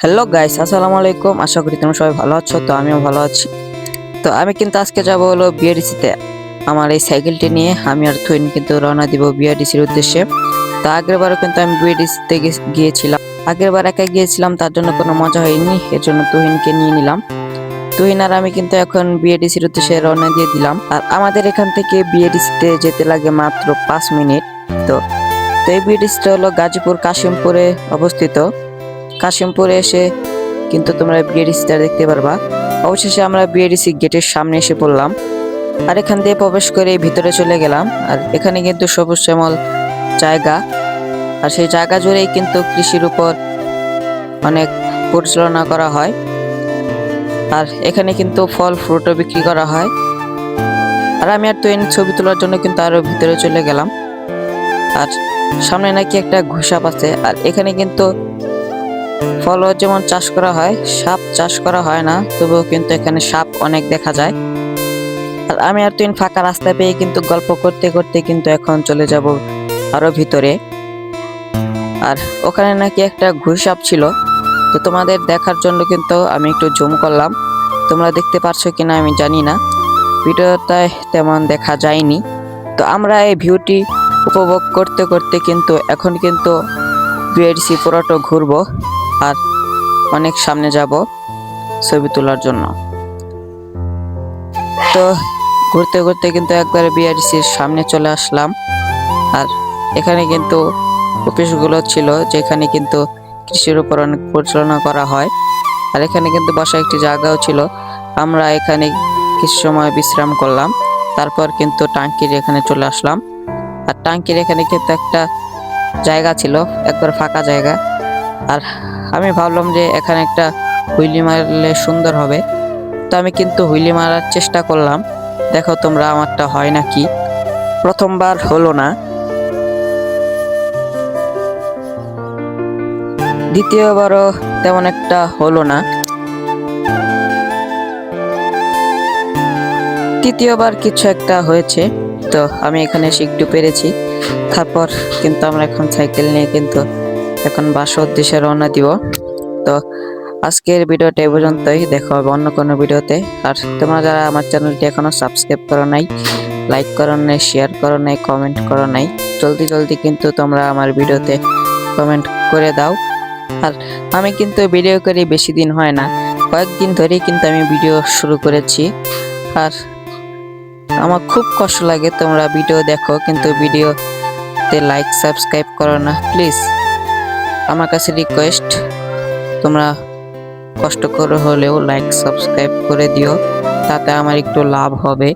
Hello guys, আসসালামু আলাইকুম। আশা করি তোমরা সবাই ভালো আছো। তো আমিও ভালো আছি। তো আমি কিন্তু আজকে যাব হলো বিআরডিসিতে। আমার এই সাইকেলটি নিয়ে আমি আর তুহিন কিন্তু রওনা দিব বিআরডিসির উদ্দেশ্যে। তো আগের বারও কিন্তু আমি বিআরডিসিতে গিয়েছিলাম। আগের বার একা গিয়েছিলাম, তার জন্য কোনো মজা হয়নি, এর জন্য তুহিনকে নিয়ে নিলাম। তুহিন আর আমি কিন্তু এখন বিআরডিসির উদ্দেশ্যে রওনা দিয়ে দিলাম। আর আমাদের এখান থেকে বিআরডিসিতে যেতে লাগে মাত্র 5 মিনিট। তো তো এই বিআরডিসিটা হলো গাজীপুর কাশিমপুরে অবস্থিত। কাশিমপুরে এসে কিন্তু তোমরা বিআরডিসিটা দেখতে পারবা। অবশেষে আমরা বিআরডিসি গেটের সামনে এসে পড়লাম। আর এখান দিয়ে প্রবেশ করে ভিতরে চলে গেলাম। আর এখানে কিন্তু সবুজ শ্যামল জায়গা, আর সেই জায়গা জুড়েই কিন্তু কৃষির উপর অনেক পরিচালনা করা হয়। আর এখানে কিন্তু ফল ফ্রুটও বিক্রি করা হয়। আর আমি আর তুহিন ছবি তোলার জন্য কিন্তু আরো ভিতরে চলে গেলাম। আর সামনে নাকি একটা ঘুষাপ আছে। আর এখানে কিন্তু ফল যেমন চাষ করা হয়, সাপ চাষ করা হয় না, তবুও কিন্তু এখানে সাপ অনেক দেখা যায়। আর আমি আর তুহিন ফাঁকা রাস্তা পেয়ে কিন্তু গল্প করতে করতে কিন্তু এখন চলে যাব আরো ভিতরে। আর ওখানে নাকি একটা ঘুষাপ ছিল। তো তোমাদের দেখার জন্য কিন্তু আমি একটু জুম করলাম। তোমরা দেখতে পারছো কিনা আমি জানি না, ভিডিওটায় তেমন দেখা যায়নি। তো আমরা এই ভিউটি উপভোগ করতে করতে কিন্তু এখন কিন্তু বিআরডিসি পুরোটা ঘুরবো আর অনেক সামনে যাব ছবি তোলার জন্য। তো ঘুরতে ঘুরতে কিন্তু একবার বিআরডিসির সামনে চলে আসলাম। আর এখানে কিন্তু অফিসগুলো ছিল, যেখানে কিন্তু কৃষির উপর অনেক পরিচালনা করা হয়। আর এখানে কিন্তু বসার একটি জায়গাও ছিল। আমরা এখানে কিছু সময় বিশ্রাম করলাম, তারপর কিন্তু টাঙ্কির এখানে চলে আসলাম। আর টাঙ্কির এখানে কিন্তু একটা জায়গা ছিল, একবার ফাঁকা জায়গা। আর আমি ভাবলাম যে এখানে একটা হুইলি মারলে সুন্দর হবে। তো আমি কিন্তু হুইলি মারার চেষ্টা করলাম, দেখো তোমরা আমারটা হয় নাকি। প্রথমবার হলো না, দ্বিতীয়বারও তেমন একটা হলো না, তৃতীয়বার কিছু একটা হয়েছে। তো আমি এখানে এসে একটু পেরেছি। তারপর কিন্তু আমরা এখন সাইকেল নিয়ে কিন্তু এখন বাসার উদ্দেশ্যে রওনা দিব। তো আজকের ভিডিওটা এই পর্যন্তই, দেখা হবে অন্য কোনো ভিডিওতে। আর তোমরা যারা আমার চ্যানেলটি এখনো সাবস্ক্রাইব করো নাই, লাইক করো নাই, শেয়ার করো নাই, কমেন্ট করো নাই, জলদি জলদি কিন্তু তোমরা আমার ভিডিওতে কমেন্ট করে দাও। আর আমি কিন্তু ভিডিও করি বেশি দিন হয় না, কয়েকদিন ধরেই কিন্তু আমি ভিডিও শুরু করেছি। আর আমার খুব কষ্ট লাগে, তোমরা ভিডিও দেখো কিন্তু ভিডিওতে লাইক সাবস্ক্রাইব করো না। প্লিজ আমার কাছে রিকোয়েস্ট, তোমরা কষ্ট করে হলেও লাইক সাবস্ক্রাইব করে দিও, তাতে আমার একটু লাভ হবে।